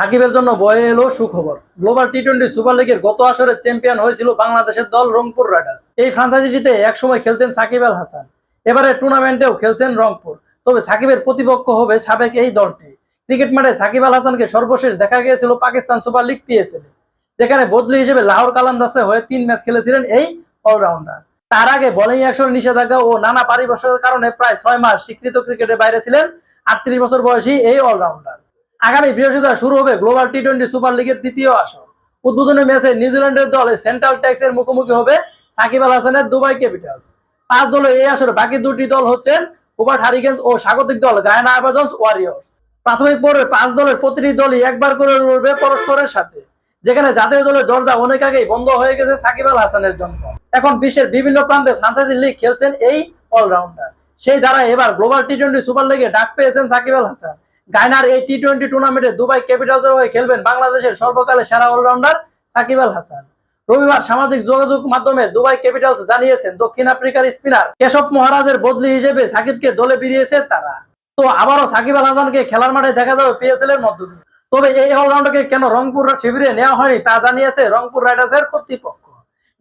সাকিবের জন্য বয়ে এলো সুখবর। গ্লোবাল টি-20 সুপার লিগের গত আসরে চ্যাম্পিয়ন হয়েছিল বাংলাদেশের দল রংপুর রাইডার্স। এই ফ্র্যাঞ্চাইজিটিতে একসময় খেলতেন সাকিব আল হাসান। এবারে টুর্নামেন্টেও খেলছেন রংপুর। তবে সাকিবের প্রতিপক্ষ হবে সাবেক এই দলটি। ক্রিকেট মাঠে সাকিব আল হাসানকে সর্বশেষ দেখা গিয়েছিল পাকিস্তান সুপার লিগ পিএসএল, যেখানে বদলি হিসেবে লাহোর কালান্দার্সে হয়ে 3 ম্যাচ খেলেছিলেন এই অলরাউন্ডার। তার আগে বোলিং অ্যাকশনে নিষেধাজ্ঞা ও নানা পারিপার্শ্বিকের কারণে প্রায় 6 মাস স্বীকৃত ক্রিকেটের বাইরে ছিলেন 38 বছর বয়সী এই অলরাউন্ডার। আগামী বৃহস্পতিবার শুরু হবে গ্লোবাল টি-20 সুপার লিগের দ্বিতীয় আসর। উদ্বোধনী ম্যাচে নিউজিল্যান্ডের দল সেন্ট্রাল ট্যাক্সের মুখোমুখি হবে সাকিব আল হাসানের দুবাই ক্যাপিটালস। 5 দলের এই আসরে বাকি দুটি দল হচ্ছেন হুবার্ট হারিকেনস ও স্বাগতিক দল গায়ানা আবাজন্স ওয়ারিয়র্স। প্রাথমিক পর্বে 5 দলের প্রতিটি দলই একবার করে লড়বে পরস্পরের সাথে, যেখানে জাতীয় দলের দরজা অনেক আগেই বন্ধ হয়ে গেছে সাকিব আল হাসানের জন্য। এখন বিশ্বের বিভিন্ন প্রান্তে ফ্র্যাঞ্চাইজি লিগ খেলছেন এই অলরাউন্ডার। সেই ধারায় এবার গ্লোবাল টি-20 সুপার লিগে ডাক পেয়েছেন সাকিব আল হাসান। গায়নার এই টি-20 টুর্নামেন্টে দুবাই ক্যাপিটালসের হয়ে খেলবেন বাংলাদেশের সর্বকালের সেরা অলরাউন্ডার সাকিব আল হাসান। রবিবার সামাজিক যোগাযোগ মাধ্যমে দুবাই ক্যাপিটালস জানিয়েছেন দক্ষিণ আফ্রিকার স্পিনার কেশব মহারাজের বদলি হিসেবে সাকিবকে দলে ফিরিয়েছে তারা। তো আবারও সাকিব আল হাসানকে খেলার মাঠে দেখা যাবে পিএসএল এর মধ্য দিয়ে। তবে এই অলরাউন্ডারকে কেন রংপুর শিবিরে নেওয়া হয়নি তা জানিয়েছে রংপুর রাইডার্সের কর্তৃপক্ষ।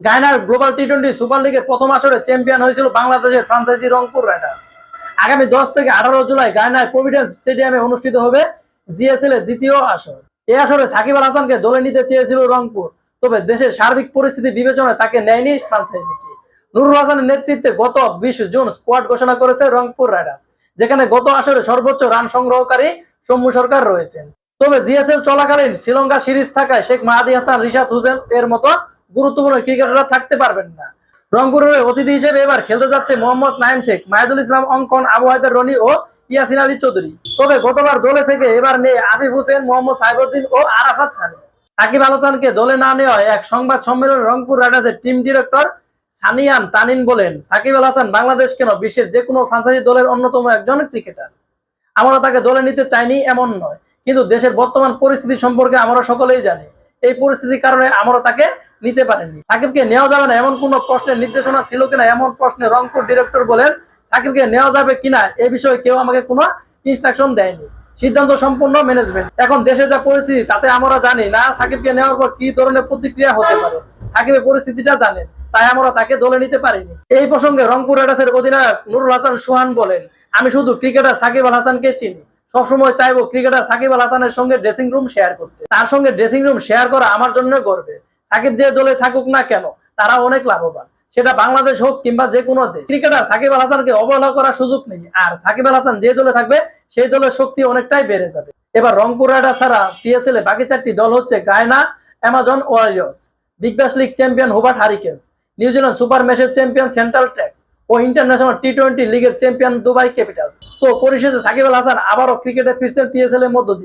গায়নার গ্লোবাল টি-20 সুপার লিগের প্রথম আসরে চ্যাম্পিয়ন হয়েছিল বাংলাদেশের ফ্র্যাঞ্চাইজি রংপুর রাইডার্স। আগামী 10 থেকে 18 জুলাই গায়নার প্রভিডেন্স স্টেডিয়ামে অনুষ্ঠিত হবে জিএসএল এর দ্বিতীয় আসর। এই আসরে সাকিব আল হাসানকে দলে নিতে চেয়েছিল রংপুর, তবে দেশের সার্বিক পরিস্থিতি বিবেচনায় তাকে নেয়নি ফ্র্যাঞ্চাইজিটি। নুরুল হাসানের নেতৃত্বে গত 20 জুন স্কোয়াড ঘোষণা করেছে রংপুর রাইডার্স, যেখানে গত আসরে সর্বোচ্চ রান সংগ্রহকারী সৌম্য সরকার রয়েছেন। তবে জিএসএল চলাকালীন শ্রীলঙ্কা সিরিজ থাকায় শেখ মাহাদি হাসান, রিশাদ হোসেন এর মতো গুরুত্বপূর্ণ ক্রিকেটাররা থাকতে পারবেন না। রংপুরের অতিথি হিসেবে এবার খেলতে যাচ্ছে মোহাম্মদ নাইম শেখ, মাহিদুল ইসলাম অঙ্কন, আবু হায়দার রনি ও ইয়াসিন আলী চৌধুরী। তবে গতবার দলে থেকে এবার নেই আফিফ হোসেন, মোহাম্মদ সাইফুদ্দিন ও আরাফাত সানি। সাকিব আল হাসানকে দলে না নেওয়ায় এক সংবাদ সম্মেলনে রংপুর রাইডার্সের টিম ডিরেক্টর সানিয়ান তানিন বলেন, সাকিব আল হাসান বাংলাদেশ কেন, বিশ্বের যে কোনো ফ্র্যাঞ্চাইজি দলের অন্যতম একজন ক্রিকেটার। আমরা তাকে দলে নিতে চাইনি এমন নয়, কিন্তু দেশের বর্তমান পরিস্থিতি সম্পর্কে আমরা সকলেই জানি। এই পরিস্থিতির কারণে আমরা তাকে নিতে পারেননি। সাকিবকে নেওয়া যাবে না এমন কোন প্রশ্নের নির্দেশনা ছিল কিনা এমন প্রশ্নে রংপুর ডিরেক্টর বলেন, সাকিবকে নেওয়া যাবে কিনা এ বিষয়ে কেউ আমাকে কোনো ইনস্ট্রাকশন দেয়নি। সিদ্ধান্ত সম্পূর্ণ ম্যানেজমেন্ট। এখন দেশে যা পরিস্থিতি তাতে আমরা জানি না সাকিবকে নেওয়ার পর কি ধরনের প্রতিক্রিয়া হতে পারে। সাকিবের পরিস্থিতিটা জানেন, তাই আমরা তাকে দলে নিতে পারিনি। এই প্রসঙ্গে রংপুর রাইডার্সের অধিনায়ক নুরুল হাসান সোহান বলেন, আমি শুধু ক্রিকেটার সাকিব আল হাসানকে চিনি। সবসময় চাইবো ক্রিকেটার সাকিব আল হাসানের সঙ্গে ড্রেসিং রুম শেয়ার করতে। তার সঙ্গে ড্রেসিং রুম শেয়ার করা আমার জন্য গর্বের। সাকিব যে দলে থাকুক না কেন তারা অনেক লাভবান, সেটা বাংলাদেশ হোক কিংবা যে কোনো দেশ। ক্রিকেটার সাকিব আল হাসানকে অবহেলা করার সুযোগ নেই, আর সাকিব আল হাসান যে দলে থাকবে সেই দলের শক্তি অনেকটাই বেড়ে যাবে। এবার রংপুর রাইডার্স ছাড়া পিএসএল এ বাকি 4টি দল হচ্ছে Guyana Amazon Warriors, Big Bash League champion Hobart Hurricanes, New Zealand super ম্যাচের চ্যাম্পিয়ন সেন্ট্রাল ট্যাক্স ও ইন্টারন্যাশনাল টি-20 লিগের চ্যাম্পিয়ন দুবাই ক্যাপিটালস। তো পরিশেষে সাকিব আল হাসান আবারও ক্রিকেটে ফিরছেন পিএসএল এর মধ্য দিয়ে।